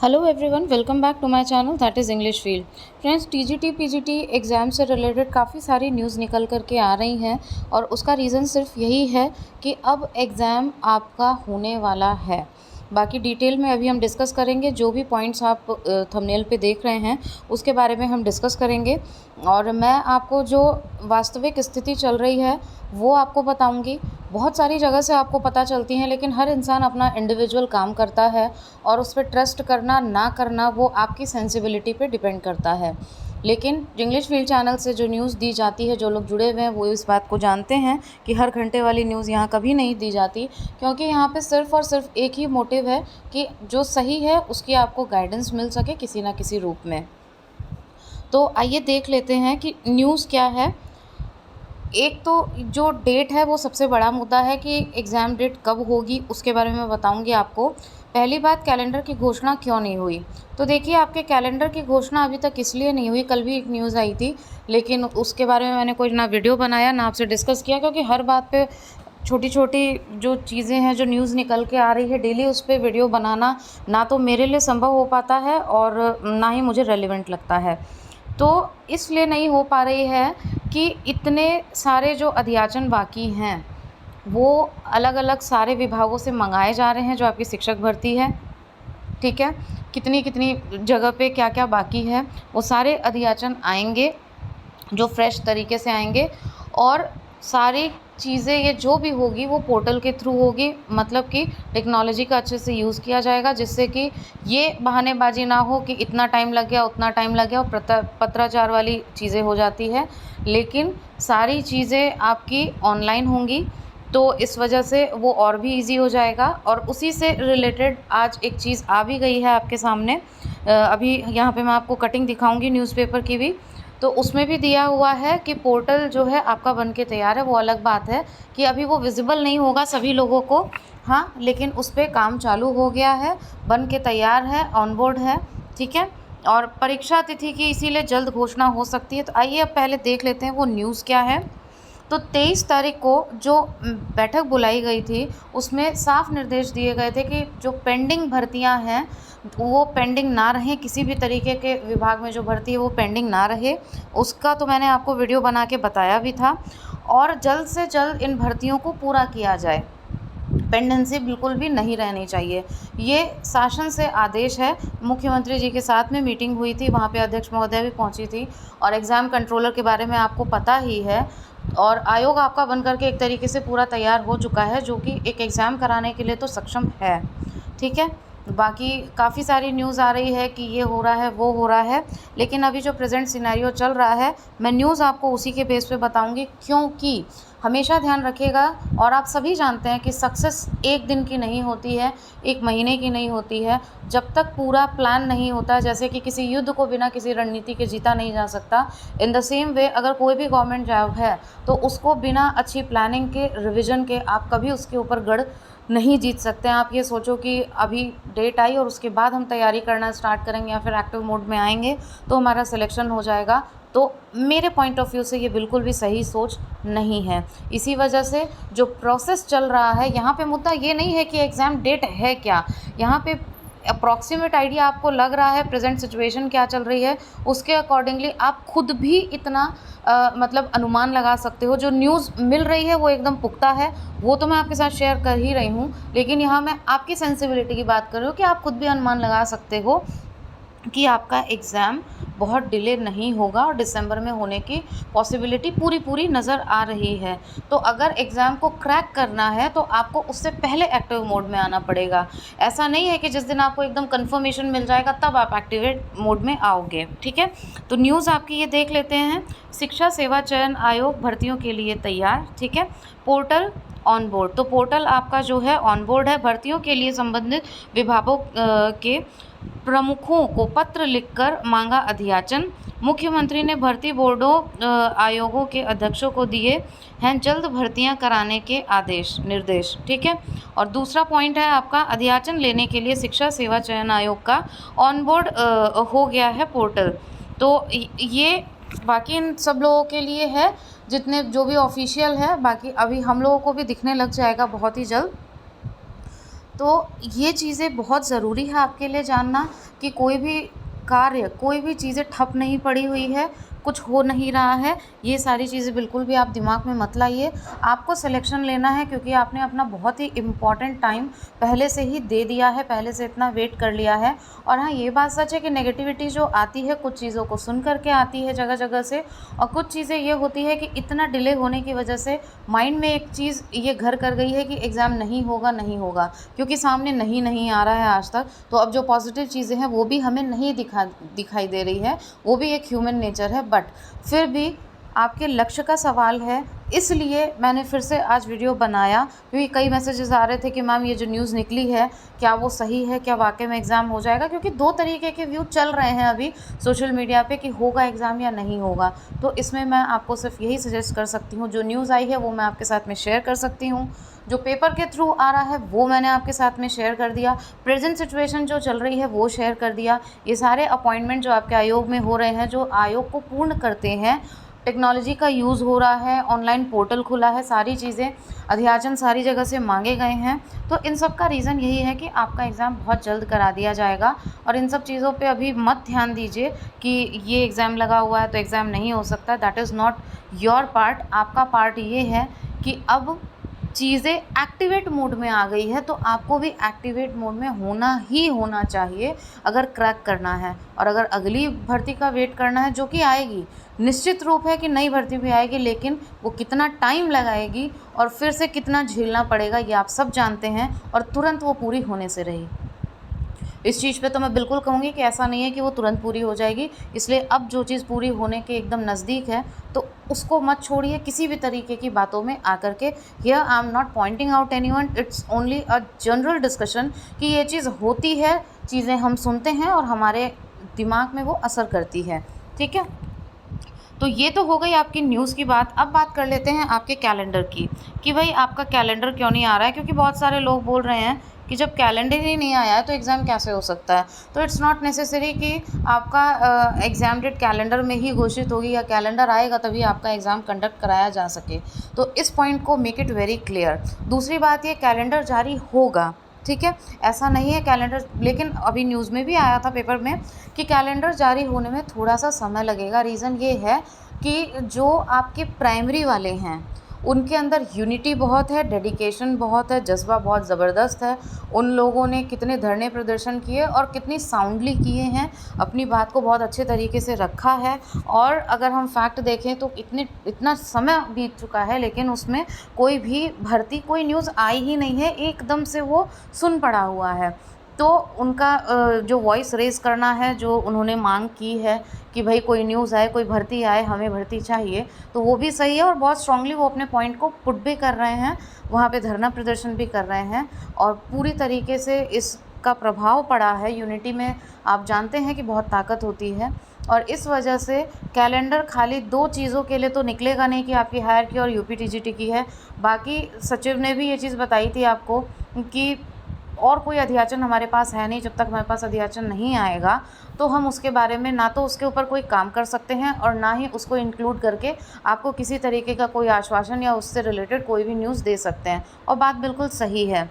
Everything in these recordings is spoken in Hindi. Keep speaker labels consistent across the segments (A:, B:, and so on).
A: Hello everyone, welcome back to my channel that is English field. Friends, TGT PGT exam से रिलेटेड काफ़ी सारी न्यूज़ निकल कर के आ रही हैं और उसका रीज़न सिर्फ यही है कि अब एग्ज़ाम आपका होने वाला है। बाकी डिटेल में अभी हम डिस्कस करेंगे। जो भी पॉइंट्स आप थंबनेल पे देख रहे हैं उसके बारे में हम डिस्कस करेंगे और मैं आपको जो वास्तविक स्थिति चल रही है वो आपको बताऊंगी। बहुत सारी जगह से आपको पता चलती हैं, लेकिन हर इंसान अपना इंडिविजुअल काम करता है और उस पर ट्रस्ट करना ना करना वो आपकी सेंसिबिलिटी पे डिपेंड करता है। लेकिन इंग्लिश फील्ड चैनल से जो न्यूज़ दी जाती है, जो लोग जुड़े हुए हैं वो इस बात को जानते हैं कि हर घंटे वाली न्यूज़ यहाँ कभी नहीं दी जाती, क्योंकि यहाँ पे सिर्फ़ और सिर्फ एक ही मोटिव है कि जो सही है उसकी आपको गाइडेंस मिल सके किसी ना किसी रूप में। तो आइए देख लेते हैं कि न्यूज़ क्या है। एक तो जो डेट है वो सबसे बड़ा मुद्दा है कि एग्ज़ाम डेट कब होगी, उसके बारे में बताऊंगी आपको। पहली बात, कैलेंडर की घोषणा क्यों नहीं हुई। तो देखिए, आपके कैलेंडर की घोषणा अभी तक इसलिए नहीं हुई। कल भी एक न्यूज़ आई थी, लेकिन उसके बारे में मैंने कोई ना वीडियो बनाया ना आपसे डिस्कस किया, क्योंकि हर बात पे छोटी छोटी जो चीज़ें हैं, जो न्यूज़ निकल के आ रही है डेली, उस पर वीडियो बनाना ना तो मेरे लिए संभव हो पाता है और ना ही मुझे रेलिवेंट लगता है। तो इसलिए नहीं हो पा रही है कि इतने सारे जो अध्याचन बाकी हैं वो अलग अलग सारे विभागों से मंगाए जा रहे हैं। जो आपकी शिक्षक भर्ती है, ठीक है, कितनी कितनी जगह पे क्या क्या बाकी है, वो सारे अध्याचन आएंगे जो फ्रेश तरीके से आएंगे। और सारी चीज़ें ये जो भी होगी वो पोर्टल के थ्रू होगी, मतलब कि टेक्नोलॉजी का अच्छे से यूज़ किया जाएगा, जिससे कि ये बहानेबाजी ना हो कि इतना टाइम लग गया उतना टाइम लग गया और पत्राचार वाली चीज़ें हो जाती है। लेकिन सारी चीज़ें आपकी ऑनलाइन होंगी, तो इस वजह से वो और भी इजी हो जाएगा। और उसी से रिलेटेड आज एक चीज़ आ भी गई है आपके सामने। अभी यहाँ पे मैं आपको कटिंग दिखाऊंगी न्यूज़पेपर की भी, तो उसमें भी दिया हुआ है कि पोर्टल जो है आपका बन के तैयार है। वो अलग बात है कि अभी वो विजिबल नहीं होगा सभी लोगों को, हाँ, लेकिन उस पर काम चालू हो गया है, बन के तैयार है, ऑन बोर्ड है, ठीक है। और परीक्षा तिथि की इसीलिए जल्द घोषणा हो सकती है। तो आइए अब पहले देख लेते हैं वो न्यूज़ क्या है। तो 23 तारीख को जो बैठक बुलाई गई थी उसमें साफ निर्देश दिए गए थे कि जो पेंडिंग भर्तियां हैं वो पेंडिंग ना रहें। किसी भी तरीके के विभाग में जो भर्ती है वो पेंडिंग ना रहे, उसका तो मैंने आपको वीडियो बना के बताया भी था। और जल्द से जल्द इन भर्तियों को पूरा किया जाए, पेंडेंसी बिल्कुल भी नहीं रहनी चाहिए। ये शासन से आदेश है। मुख्यमंत्री जी के साथ में मीटिंग हुई थी, वहाँ पे अध्यक्ष महोदय भी पहुँची थी और एग्ज़ाम कंट्रोलर के बारे में आपको पता ही है। और आयोग आपका बनकर के एक तरीके से पूरा तैयार हो चुका है, जो कि एक एग्ज़ाम कराने के लिए तो सक्षम है, ठीक है। बाकी काफ़ी सारी न्यूज़ आ रही है कि ये हो रहा है वो हो रहा है, लेकिन अभी जो प्रेजेंट सिनेरियो चल रहा है मैं न्यूज़ आपको उसी के बेस पे बताऊंगी। क्योंकि हमेशा ध्यान रखिएगा, और आप सभी जानते हैं कि सक्सेस एक दिन की नहीं होती है, एक महीने की नहीं होती है। जब तक पूरा प्लान नहीं होता, जैसे कि किसी युद्ध को बिना किसी रणनीति के जीता नहीं जा सकता, इन द सेम वे अगर कोई भी गवर्नमेंट जॉब है तो उसको बिना अच्छी प्लानिंग के, रिविज़न के आप कभी उसके ऊपर गढ़ नहीं जीत सकते हैं। आप ये सोचो कि अभी डेट आई और उसके बाद हम तैयारी करना स्टार्ट करेंगे या फिर एक्टिव मोड में आएंगे तो हमारा सिलेक्शन हो जाएगा, तो मेरे पॉइंट ऑफ व्यू से ये बिल्कुल भी सही सोच नहीं है। इसी वजह से जो प्रोसेस चल रहा है, यहाँ पे मुद्दा ये नहीं है कि एग्ज़ाम डेट है क्या, यहाँ पे अप्रॉक्सीमेट आइडिया आपको लग रहा है प्रेजेंट सिचुएशन क्या चल रही है, उसके अकॉर्डिंगली आप खुद भी इतना मतलब अनुमान लगा सकते हो। जो न्यूज़ मिल रही है वो एकदम पुख्ता है, वो तो मैं आपके साथ शेयर कर ही रही हूँ, लेकिन यहाँ मैं आपकी सेंसिबिलिटी की बात कर रही हूँ कि आप खुद भी अनुमान लगा सकते हो कि आपका एग्ज़ाम बहुत डिले नहीं होगा और दिसंबर में होने की पॉसिबिलिटी पूरी पूरी नज़र आ रही है। तो अगर एग्ज़ाम को क्रैक करना है तो आपको उससे पहले एक्टिव मोड में आना पड़ेगा। ऐसा नहीं है कि जिस दिन आपको एकदम कंफर्मेशन मिल जाएगा तब आप एक्टिवेट मोड में आओगे, ठीक है। तो न्यूज़ आपकी ये देख लेते हैं। शिक्षा सेवा चयन आयोग भर्तियों के लिए तैयार, ठीक है। पोर्टल ऑन बोर्ड, तो पोर्टल आपका जो है ऑन बोर्ड है। भर्तियों के लिए संबंधित विभागों के प्रमुखों को पत्र लिखकर मांगा अध्याचन। मुख्यमंत्री ने भर्ती बोर्डों आयोगों के अध्यक्षों को दिए हैं जल्द भर्तियां कराने के आदेश निर्देश, ठीक है। और दूसरा पॉइंट है आपका, अध्याचन लेने के लिए शिक्षा सेवा चयन आयोग का ऑन बोर्ड हो गया है पोर्टल। तो ये बाकी इन सब लोगों के लिए है जितने जो भी ऑफिशियल है, बाकी अभी हम लोगों को भी दिखने लग जाएगा बहुत ही जल्द। तो ये चीज़ें बहुत ज़रूरी है आपके लिए जानना कि कोई भी कार्य, कोई भी चीज़ें ठप नहीं पड़ी हुई है, कुछ हो नहीं रहा है। ये सारी चीज़ें बिल्कुल भी आप दिमाग में मत लाइए। आपको सिलेक्शन लेना है क्योंकि आपने अपना बहुत ही इम्पॉर्टेंट टाइम पहले से ही दे दिया है, पहले से इतना वेट कर लिया है। और हाँ, ये बात सच है कि नेगेटिविटी जो आती है कुछ चीज़ों को सुन कर के आती है जगह जगह से, और कुछ चीज़ें ये होती है कि इतना डिले होने की वजह से माइंड में एक चीज़ ये घर कर गई है कि एग्ज़ाम नहीं होगा, नहीं होगा, क्योंकि सामने नहीं आ रहा है आज तक। तो अब जो पॉजिटिव चीज़ें हैं वो भी हमें नहीं दिखाई दे रही है, वो भी एक ह्यूमन नेचर है। बट फिर भी आपके लक्ष्य का सवाल है, इसलिए मैंने फिर से आज वीडियो बनाया, क्योंकि कई मैसेजेस आ रहे थे कि मैम ये जो न्यूज़ निकली है क्या वो सही है, क्या वाकई में एग्ज़ाम हो जाएगा, क्योंकि दो तरीके के व्यू चल रहे हैं अभी सोशल मीडिया पे कि होगा एग्ज़ाम या नहीं होगा। तो इसमें मैं आपको सिर्फ यही सजेस्ट कर सकती हूँ, जो न्यूज़ आई है वो मैं आपके साथ में शेयर कर सकती हूँ, जो पेपर के थ्रू आ रहा है वो मैंने आपके साथ में शेयर कर दिया, प्रेजेंट सिचुएशन जो चल रही है वो शेयर कर दिया। ये सारे अपॉइंटमेंट जो आपके आयोग में हो रहे हैं, जो आयोग को पूर्ण करते हैं, टेक्नोलॉजी का यूज़ हो रहा है, ऑनलाइन पोर्टल खुला है, सारी चीज़ें, अध्याचन सारी जगह से मांगे गए हैं। तो इन सब का रीज़न यही है कि आपका एग्ज़ाम बहुत जल्द करा दिया जाएगा। और इन सब चीज़ों पे अभी मत ध्यान दीजिए कि ये एग्ज़ाम लगा हुआ है तो एग्ज़ाम नहीं हो सकता। That is not your part. आपका पार्ट ये है कि अब चीज़ें एक्टिवेट मोड में आ गई है, तो आपको भी एक्टिवेट मोड में होना चाहिए अगर क्रैक करना है। और अगर अगली भर्ती का वेट करना है जो कि आएगी, निश्चित रूप है कि नई भर्ती भी आएगी, लेकिन वो कितना टाइम लगाएगी और फिर से कितना झेलना पड़ेगा ये आप सब जानते हैं, और तुरंत वो पूरी होने से रही। इस चीज़ पे तो मैं बिल्कुल कहूँगी कि ऐसा नहीं है कि वो तुरंत पूरी हो जाएगी। इसलिए अब जो चीज़ पूरी होने के एकदम नज़दीक है तो उसको मत छोड़िए किसी भी तरीके की बातों में आकर के। Here I am not pointing out anyone, it's only a general discussion कि ये चीज़ होती है, चीज़ें हम सुनते हैं और हमारे दिमाग में वो असर करती है। ठीक है, तो ये तो हो गई आपकी न्यूज़ की बात। अब बात कर लेते हैं आपके कैलेंडर की, कि भाई आपका कैलेंडर क्यों नहीं आ रहा है, क्योंकि बहुत सारे लोग बोल रहे हैं कि जब कैलेंडर ही नहीं आया है तो एग्ज़ाम कैसे हो सकता है। तो इट्स नॉट नेसेसरी कि आपका एग्ज़ाम डेट कैलेंडर में ही घोषित होगी, या कैलेंडर आएगा तभी आपका एग्ज़ाम कंडक्ट कराया जा सके। तो इस पॉइंट को मेक इट वेरी क्लियर। दूसरी बात, ये कैलेंडर जारी होगा, ठीक है, ऐसा नहीं है कैलेंडर, लेकिन अभी न्यूज़ में भी आया था पेपर में कि कैलेंडर जारी होने में थोड़ा सा समय लगेगा। रीज़न ये है कि जो आपके प्राइमरी वाले हैं उनके अंदर यूनिटी बहुत है, डेडिकेशन बहुत है, जज्बा बहुत ज़बरदस्त है। उन लोगों ने कितने धरने प्रदर्शन किए और कितनी साउंडली किए हैं, अपनी बात को बहुत अच्छे तरीके से रखा है। और अगर हम फैक्ट देखें तो इतना समय बीत चुका है, लेकिन उसमें कोई भी भर्ती, कोई न्यूज़ आई ही नहीं है, एकदम से वो सुन पड़ा हुआ है। तो उनका जो वॉइस रेज़ करना है, जो उन्होंने मांग की है कि भाई कोई न्यूज़ आए, कोई भर्ती आए, हमें भर्ती चाहिए, तो वो भी सही है। और बहुत स्ट्रांगली वो अपने पॉइंट को पुट भी कर रहे हैं, वहाँ पे धरना प्रदर्शन भी कर रहे हैं, और पूरी तरीके से इसका प्रभाव पड़ा है यूनिटी में। आप जानते हैं कि बहुत ताकत होती है, और इस वजह से कैलेंडर खाली दो चीज़ों के लिए तो निकलेगा नहीं कि आपकी हायर की और यूपी टीजीटी की है। बाकी सचिव ने भी ये चीज़ बताई थी आपको कि और कोई अध्याचन हमारे पास है नहीं, जब तक हमारे पास अध्याचन नहीं आएगा तो हम उसके बारे में ना तो उसके ऊपर कोई काम कर सकते हैं, और ना ही उसको इंक्लूड करके आपको किसी तरीके का कोई आश्वासन या उससे रिलेटेड कोई भी न्यूज़ दे सकते हैं। और बात बिल्कुल सही है।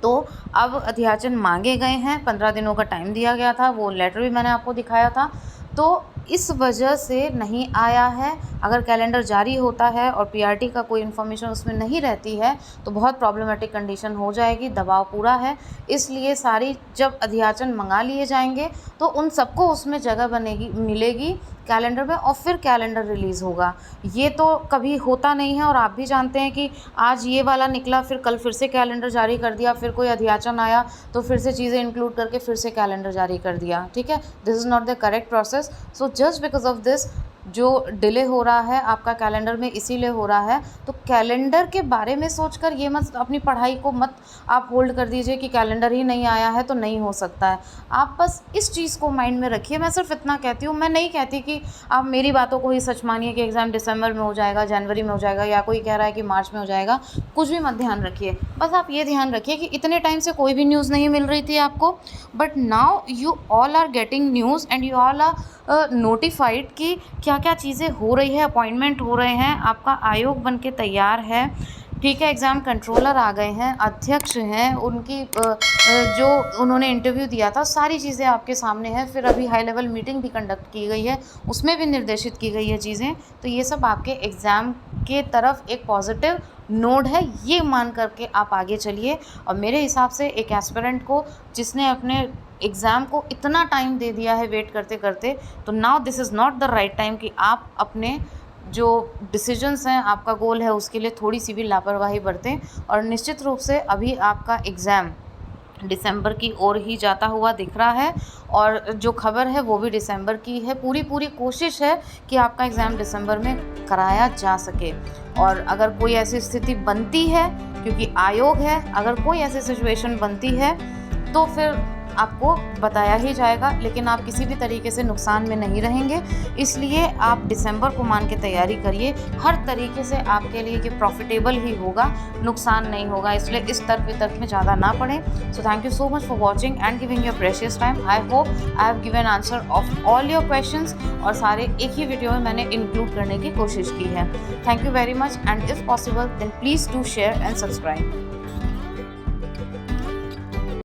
A: तो अब अध्याचन मांगे गए हैं, 15 दिनों का टाइम दिया गया था, वो लेटर भी मैंने आपको दिखाया था। तो इस वजह से नहीं आया है। अगर कैलेंडर जारी होता है और पीआरटी का कोई इन्फॉर्मेशन उसमें नहीं रहती है तो बहुत प्रॉब्लमेटिक कंडीशन हो जाएगी, दबाव पूरा है। इसलिए सारी जब अध्याचन मंगा लिए जाएंगे तो उन सबको उसमें जगह मिलेगी कैलेंडर में, और फिर कैलेंडर रिलीज़ होगा। ये तो कभी होता नहीं है, और आप भी जानते हैं कि आज ये वाला निकला, फिर कल फिर से कैलेंडर जारी कर दिया, फिर कोई अध्याचन आया तो फिर से चीज़ें इंक्लूड करके फिर से कैलेंडर जारी कर दिया। ठीक है, this is not the correct process. So just because of this जो डिले हो रहा है आपका कैलेंडर में, इसीलिए हो रहा है। तो कैलेंडर के बारे में सोचकर ये मत, अपनी पढ़ाई को मत आप होल्ड कर दीजिए कि कैलेंडर ही नहीं आया है तो नहीं हो सकता है। आप बस इस चीज़ को माइंड में रखिए। मैं सिर्फ इतना कहती हूँ, मैं नहीं कहती कि आप मेरी बातों को ही सच मानिए कि एग्ज़ाम दिसंबर में हो जाएगा, जनवरी में हो जाएगा, या कोई कह रहा है कि मार्च में हो जाएगा। कुछ भी मत ध्यान रखिए, बस आप ये ध्यान रखिए कि इतने टाइम से कोई भी न्यूज़ नहीं मिल रही थी आपको, but now you all are getting news and you all are notified कि क्या क्या चीज़ें हो रही है, अपॉइंटमेंट हो रहे हैं, आपका आयोग बन के तैयार है। ठीक है, एग्ज़ाम कंट्रोलर आ गए हैं, अध्यक्ष हैं, उनकी जो उन्होंने इंटरव्यू दिया था सारी चीज़ें आपके सामने हैं। फिर अभी हाई लेवल मीटिंग भी कंडक्ट की गई है, उसमें भी निर्देशित की गई है चीज़ें। तो ये सब आपके एग्ज़ाम के तरफ एक पॉजिटिव नोड है, ये मान करके आप आगे चलिए। और मेरे हिसाब से एक एस्पिरेंट को जिसने अपने एग्ज़ाम को इतना टाइम दे दिया है वेट करते करते, तो now this is not the right time कि आप अपने जो डिसीजंस हैं, आपका गोल है, उसके लिए थोड़ी सी भी लापरवाही बरतें। और निश्चित रूप से अभी आपका एग्ज़ाम दिसंबर की ओर ही जाता हुआ दिख रहा है, और जो खबर है वो भी दिसंबर की है। पूरी कोशिश है कि आपका एग्ज़ाम दिसंबर में कराया जा सके। और अगर कोई ऐसी स्थिति बनती है, क्योंकि आयोग है, अगर कोई ऐसी सिचुएशन बनती है तो फिर आपको बताया ही जाएगा, लेकिन आप किसी भी तरीके से नुकसान में नहीं रहेंगे। इसलिए आप दिसंबर को मान के तैयारी करिए, हर तरीके से आपके लिए ये प्रॉफिटेबल ही होगा, नुकसान नहीं होगा। इसलिए इस तर्क वितर्क में ज़्यादा ना पड़ें। So thank you so much for watching and giving your precious time. I hope I have given answer of all your questions, और सारे एक ही वीडियो में मैंने इंक्लूड करने की कोशिश की है। Thank you very much, and if possible then please do share and subscribe.